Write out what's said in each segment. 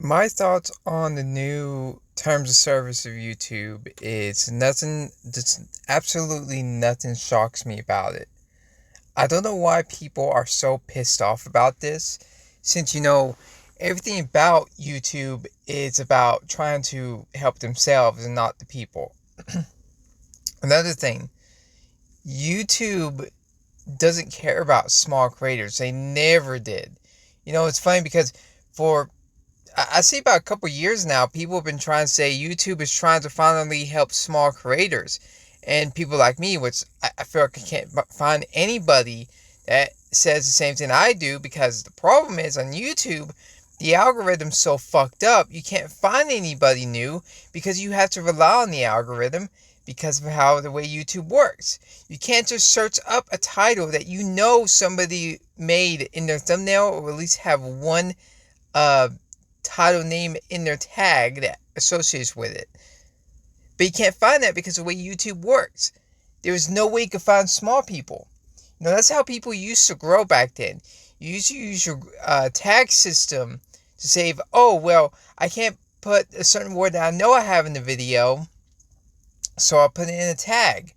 My thoughts on the new terms of service of YouTube is nothing, just absolutely nothing shocks me about it. I don't know why people are so pissed off about this, since everything about YouTube is about trying to help themselves and not the people. Another thing, YouTube doesn't care about small creators. They never did. It's funny because for I see about a couple years now, people have been trying to say YouTube is trying to finally help small creators. And people like me, which I feel like I can't find anybody that says the same thing I do, because the problem is on YouTube, the algorithm's so fucked up, you can't find anybody new because you have to rely on the algorithm because of how the way YouTube works. You can't just search up a title that somebody made in their thumbnail, or at least have one uh, title name in their tag that associates with it. But you can't find that because of the way YouTube works. There is no way you can find small people. That's how people used to grow back then. You used to use your tag system to save, oh, well, I can't put a certain word that I know I have in the video, so I'll put it in a tag.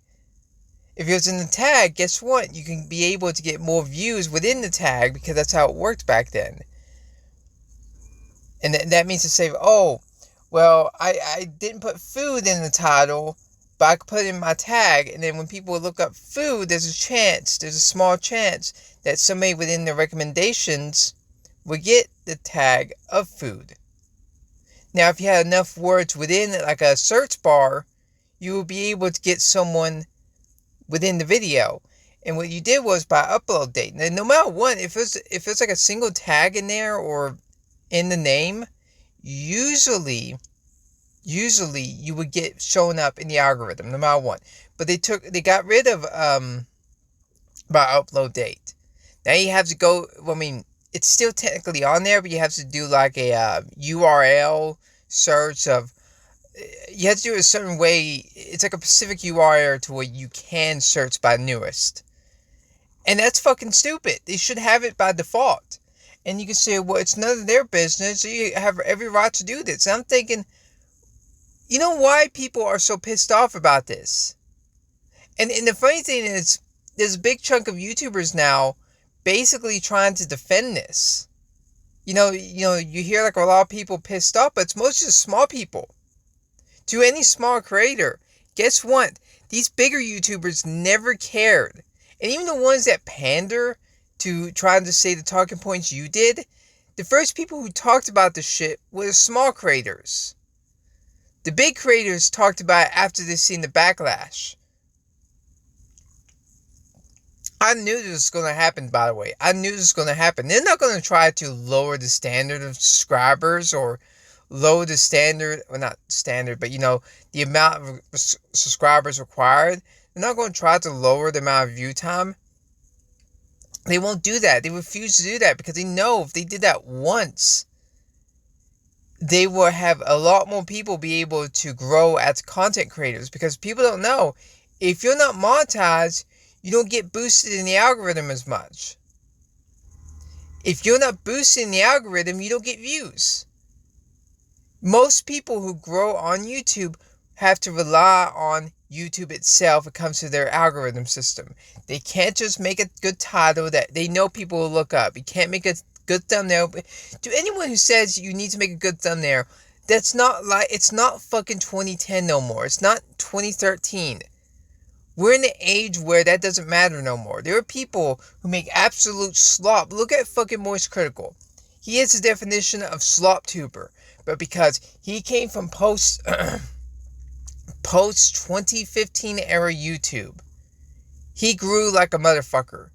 If it was in the tag, guess what? You can be able to get more views within the tag because that's how it worked back then. And that means to say, oh, well, I didn't put food in the title, but I could put it in my tag. And then when people look up food, there's a small chance that somebody within the recommendations will get the tag of food. Now, if you had enough words within like a search bar, you will be able to get someone within the video. And what you did was by upload date. Now, no matter what, if it's like a single tag in there or in the name, usually you would get shown up in the algorithm no matter what. But they got rid of by upload date. Now you have to go, well, I mean, it's still technically on there, but you have to do like a URL search of, you have to do it a certain way. It's like a specific URL to where you can search by newest. And that's fucking stupid. They should have it by default. And you can say, well, it's none of their business. You have every right to do this. And I'm thinking, you know why people are so pissed off about this? And the funny thing is, there's a big chunk of YouTubers now basically trying to defend this. You hear like a lot of people pissed off, but it's mostly just small people. To any small creator, guess what? These bigger YouTubers never cared. And even the ones that pander to trying to say the talking points you did, the first people who talked about this shit were the small creators. The big creators talked about it after they seen the backlash. I knew this was going to happen, by the way. I knew this was going to happen. They're not going to try to lower the standard of subscribers or lower the standard, well, not standard, but the amount of subscribers required. They're not going to try to lower the amount of view time. They won't do that. They refuse to do that because they know if they did that once, they will have a lot more people be able to grow as content creators, because people don't know, if you're not monetized, you don't get boosted in the algorithm as much. If you're not boosted in the algorithm, you don't get views. Most people who grow on YouTube have to rely on YouTube itself when it comes to their algorithm system. They can't just make a good title that they know people will look up. You can't make a good thumbnail. To anyone who says you need to make a good thumbnail, it's not fucking 2010 no more. It's not 2013. We're in an age where that doesn't matter no more. There are people who make absolute slop. Look at fucking Moist Critical. He is the definition of slop tuber. But because he came from post 2015 era YouTube, he grew like a motherfucker.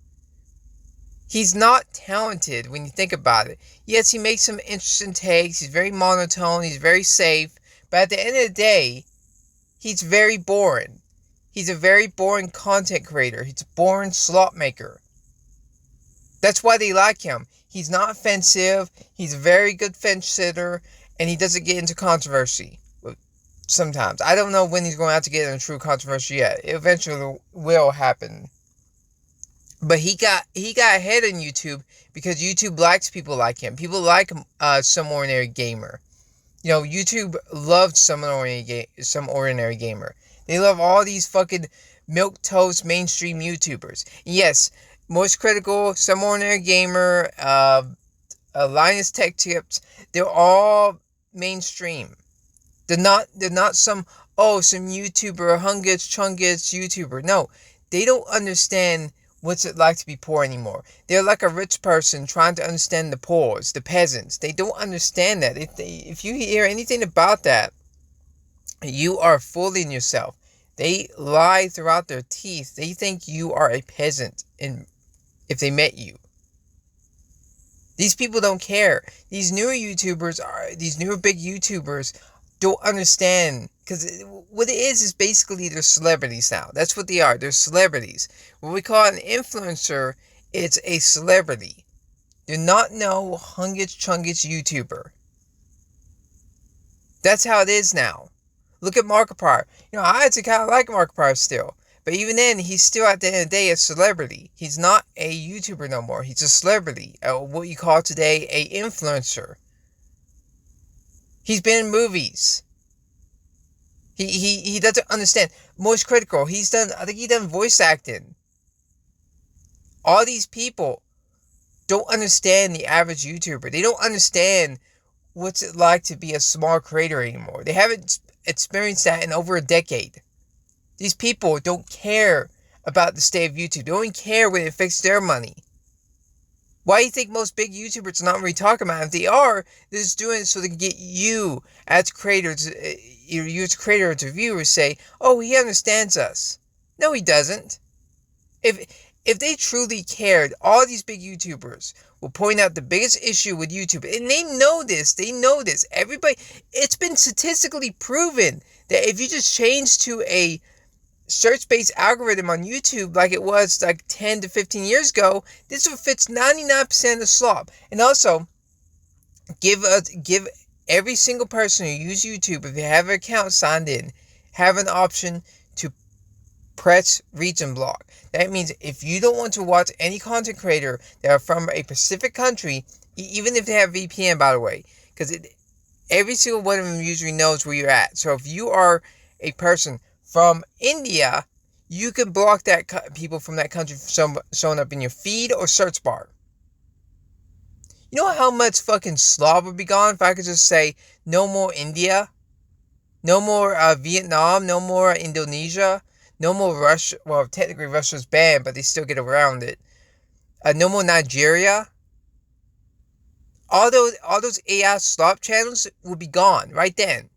He's not talented when you think about it. Yes, he makes some interesting takes. He's very monotone. He's very safe. But at the end of the day, he's very boring. He's a very boring content creator. He's a boring slop maker. That's why they like him. He's not offensive. He's a very good fence sitter. And he doesn't get into controversy. Sometimes. I don't know when he's going to have to get into true controversy yet. It eventually will happen. But he got ahead on YouTube because YouTube likes people like him. People like Some Ordinary Gamer. You know, YouTube loved Some Ordinary Gamer. They love all these fucking milquetoast mainstream YouTubers. Yes, Most Critical, Some Ordinary Gamer, Linus Tech Tips. They're all mainstream. They're not some YouTuber, Hungits Chungits YouTuber. No, they don't understand what's it like to be poor anymore. They're like a rich person trying to understand the poor, the peasants. They don't understand that. If you hear anything about that, you are fooling yourself. They lie throughout their teeth. They think you are a peasant if they met you. These people don't care. These newer big YouTubers don't understand, because what it is basically they're celebrities now. That's what they are. They're celebrities. What we call an influencer, it's a celebrity. They're not no Hungits Chungits YouTuber. That's how it is now. Look at Markiplier. You know, I actually kind of like Markiplier still. But even then, he's still at the end of the day a celebrity. He's not a YouTuber no more. He's a celebrity. What you call today a influencer. He's been in movies. He doesn't understand. Most Critical. I think he done voice acting. All these people don't understand the average YouTuber. They don't understand what's it like to be a small creator anymore. They haven't experienced that in over a decade. These people don't care about the state of YouTube. They don't care when it affects their money. Why do you think most big YouTubers are not really talking about it? If they are, they're just doing it so they can get you as creators, you as creator to viewers say, oh, he understands us. No, he doesn't. If they truly cared, all these big YouTubers will point out the biggest issue with YouTube. And they know this. Everybody, it's been statistically proven that if you just change to a search-based algorithm on YouTube like it was like 10 to 15 years ago, this will fix 99% of the slop. And also, give every single person who uses YouTube, if you have an account signed in, have an option to press region block. That means if you don't want to watch any content creator that are from a specific country, even if they have VPN, by the way, because every single one of them usually knows where you're at. So if you are a person from India, you can block that people from that country from showing up in your feed or search bar. You know how much fucking slop would be gone if I could just say no more India, no more Vietnam, no more Indonesia, no more Russia. Well, technically Russia's banned, but they still get around it. No more Nigeria. All those AI slop channels would be gone right then.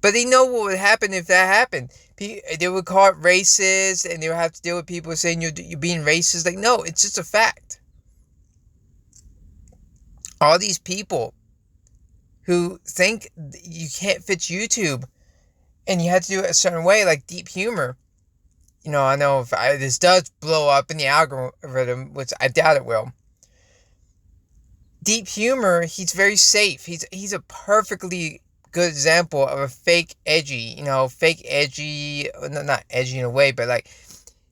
But they know what would happen if that happened. They would call it racist, and they would have to deal with people saying you're being racist. Like, no, it's just a fact. All these people who think you can't fit YouTube and you have to do it a certain way, like Deep Humor. You know, I know if this does blow up in the algorithm, which I doubt it will. Deep Humor, he's very safe. He's a perfectly good example of a fake edgy, not edgy in a way, but like,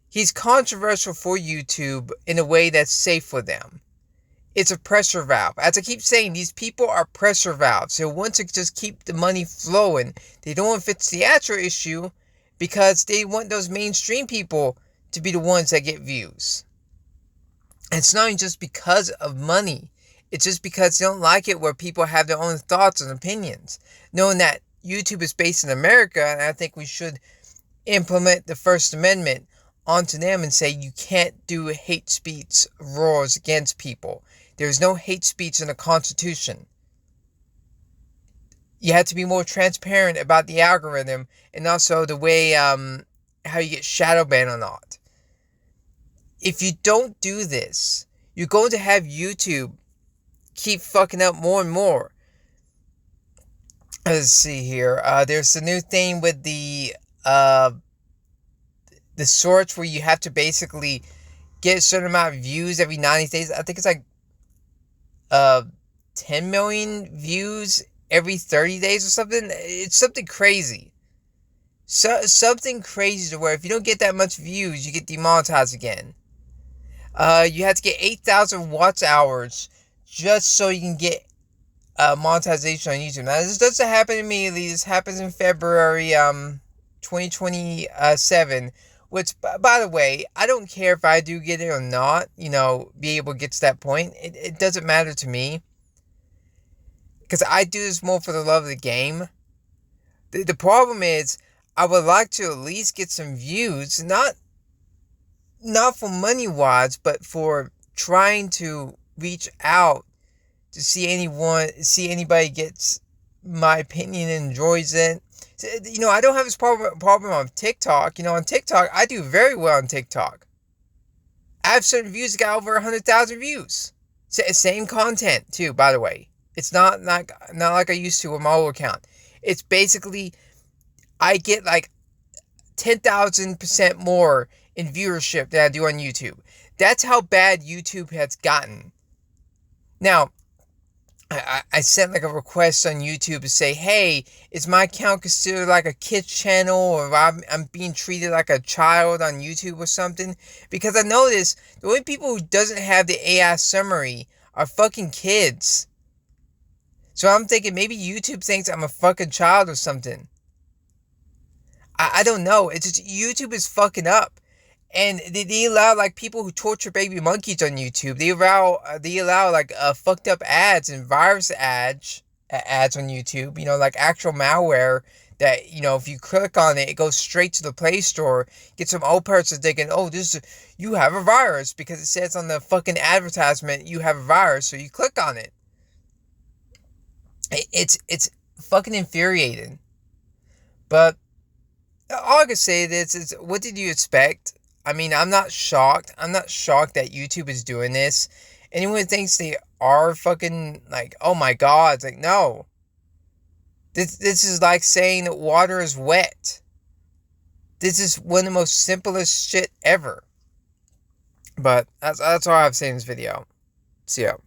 he's controversial for YouTube in a way that's safe for them. It's a pressure valve. As I keep saying, these people are pressure valves. They want to just keep the money flowing. They don't want to fix the actual issue because they want those mainstream people to be the ones that get views. And it's not even just because of money. It's just because they don't like it where people have their own thoughts and opinions. Knowing that YouTube is based in America, and I think we should implement the First Amendment onto them and say you can't do hate speech laws against people. There's no hate speech in the Constitution. You have to be more transparent about the algorithm and also the way how you get shadow banned or not. If you don't do this, you're going to have YouTube keep fucking up more and more. Let's see here. There's a new thing with the search where you have to basically get a certain amount of views every 90 days. I think it's like 10 million views every 30 days or something. It's something crazy. Something crazy to where if you don't get that much views, you get demonetized again. You have to get 8,000 watch hours just so you can get monetization on YouTube. Now, this doesn't happen immediately. This happens in February 2027. Which, by the way, I don't care if I do get it or not. Be able to get to that point. It doesn't matter to me. Because I do this more for the love of the game. The problem is, I would like to at least get some views. Not for money wise, but for trying to reach out to see anybody gets my opinion and enjoys it. I don't have this problem on TikTok. On TikTok, I do very well on TikTok. I have certain views that got over 100,000 views. Same content too, by the way. It's not like I used to with my old account. It's basically, I get like 10,000% more in viewership than I do on YouTube. That's how bad YouTube has gotten. Now, I sent like a request on YouTube to say, hey, is my account considered like a kids channel, or I'm being treated like a child on YouTube or something? Because I noticed the only people who doesn't have the AI summary are fucking kids. So I'm thinking maybe YouTube thinks I'm a fucking child or something. I don't know. It's just YouTube is fucking up. And they allow like people who torture baby monkeys on YouTube. They allow like fucked up ads and virus ads on YouTube. Like actual malware that if you click on it, it goes straight to the Play Store. Get some old person thinking, oh, you have a virus because it says on the fucking advertisement you have a virus, so you click on it. It's fucking infuriating. But all I can say is what did you expect? I mean, I'm not shocked. I'm not shocked that YouTube is doing this. Anyone thinks they are fucking like, oh my god, it's like, no. This is like saying that water is wet. This is one of the most simplest shit ever. But that's all I have to say in this video. See ya.